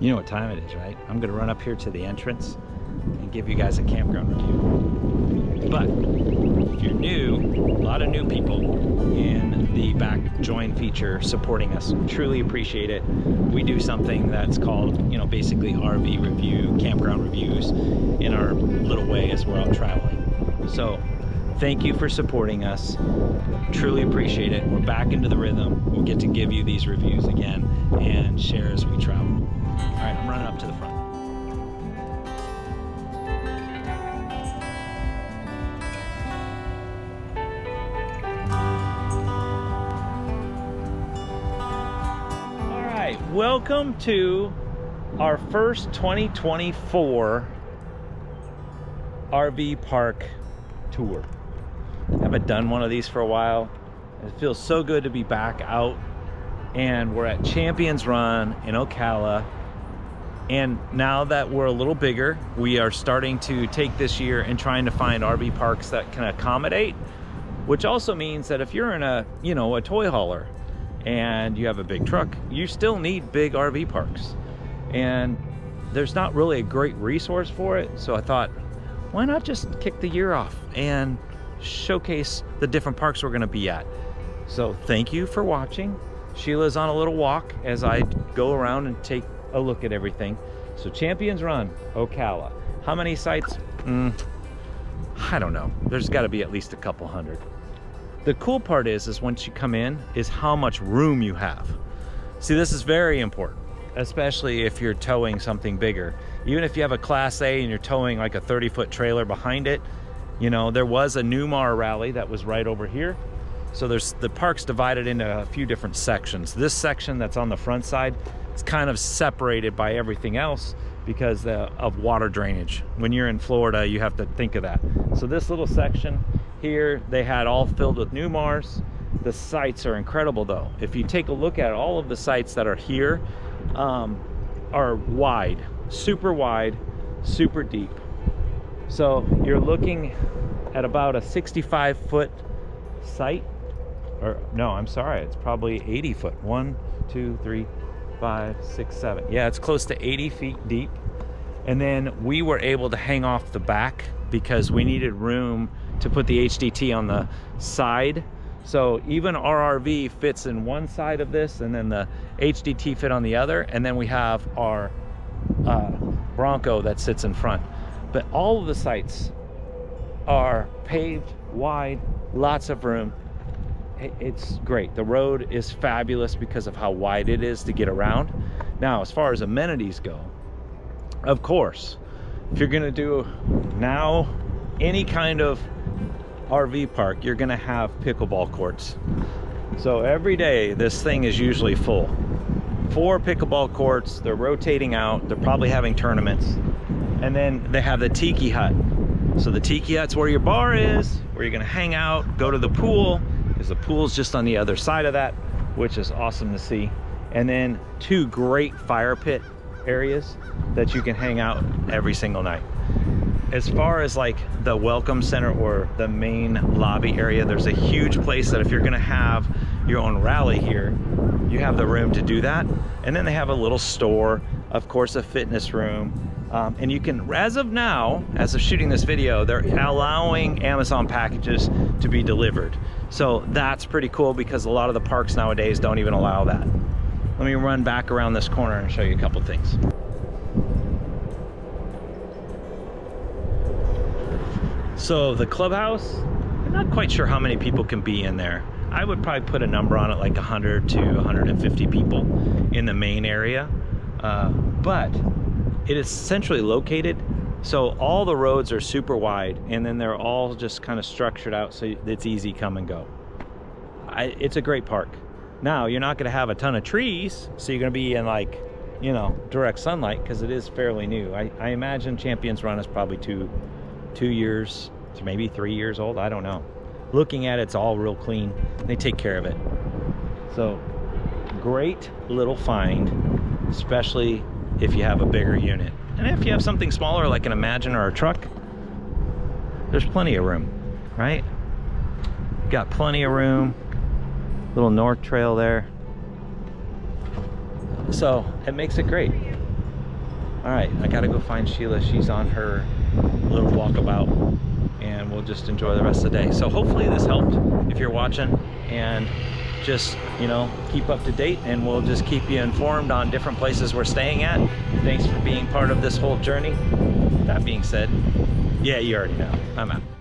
You know what time it is, right? I'm gonna run up here to the entrance and give you guys a campground review. But if you're new, a lot of new people in the back join feature supporting us. Truly appreciate it. We do something that's called, you know, basically RV review, campground reviews in our little way as we're out traveling. So thank you for supporting us. Truly appreciate it. We're back into the rhythm. We'll get to give you these reviews again and share as we travel. All right, I'm running up to the front. All right, welcome to our first 2024 RV park tour. I haven't done one of these for a while. It feels so good to be back out, and we're at Champions Run in Ocala. And now that we're a little bigger, we are starting to take this year and trying to find RV parks that can accommodate, which also means that if you're in a, you know, a toy hauler and you have a big truck, you still need big RV parks. And there's not really a great resource for it. So I thought, why not just kick the year off and showcase the different parks we're gonna be at. So thank you for watching. Sheila's on a little walk as I go around and take a look at everything. So Champions Run, Ocala. How many sites? I don't know. There's gotta be at least a couple hundred. The cool part is once you come in, is how much room you have. See, this is very important, especially if you're towing something bigger. Even if you have a Class A and you're towing like a 30-foot trailer behind it, you know, there was a Newmar rally that was right over here. So the park's divided into a few different sections. This section that's on the front side, it's kind of separated by everything else because of water drainage. When you're in Florida, you have to think of that. So this little section here, they had all filled with Newmars. The sites are incredible though. If you take a look at all of the sites that are here, are wide, super deep. So you're looking at about a 65-foot site, or no, I'm sorry, it's probably 80 foot. 1, 2, 3, 5, 6, 7. Yeah, it's close to 80 feet deep. And then we were able to hang off the back because we needed room to put the HDT on the side. So even our RV fits in one side of this, and then the HDT fit on the other, and then we have our Bronco that sits in front. But all of the sites are paved, wide, lots of room. It's great. The road is fabulous because of how wide it is to get around. Now, as far as amenities go, of course, if you're gonna do now any kind of RV park, you're gonna have pickleball courts. So every day this thing is usually full. 4 pickleball courts, they're rotating out, they're probably having tournaments. And then they have the tiki hut. So the tiki hut's where your bar is, where you're gonna hang out, go to the pool, because the pool's just on the other side of that, which is awesome to see. And then 2 great fire pit areas that you can hang out every single night. As far as like the welcome center or the main lobby area, there's a huge place that if you're gonna have your own rally here, you have the room to do that. And then they have a little store, of course, a fitness room. And you can, as of now, as of shooting this video, they're allowing Amazon packages to be delivered. So that's pretty cool because a lot of the parks nowadays don't even allow that. Let me run back around this corner and show you a couple things. So the clubhouse, I'm not quite sure how many people can be in there. I would probably put a number on it, like 100 to 150 people in the main area. But it is centrally located, so all the roads are super wide, and then they're all just kind of structured out so it's easy come and go. It's a great park. Now, you're not gonna have a ton of trees, so you're gonna be in like, you know, direct sunlight because it is fairly new. I imagine Champions Run is probably two years to maybe 3 years old, I don't know. Looking at it, it's all real clean. They take care of it. So, great little find, especially if you have a bigger unit. And if you have something smaller like an Imagine or a truck, there's plenty of room, right? Got plenty of room. Little North Trail there. So it makes it great. All right, I gotta go find Sheila. She's on her little walkabout, and we'll just enjoy the rest of the day. So hopefully this helped if you're watching, and just, you know, keep up to date, and we'll just keep you informed on different places we're staying at. Thanks for being part of this whole journey. That being said, yeah, you already know. I'm out.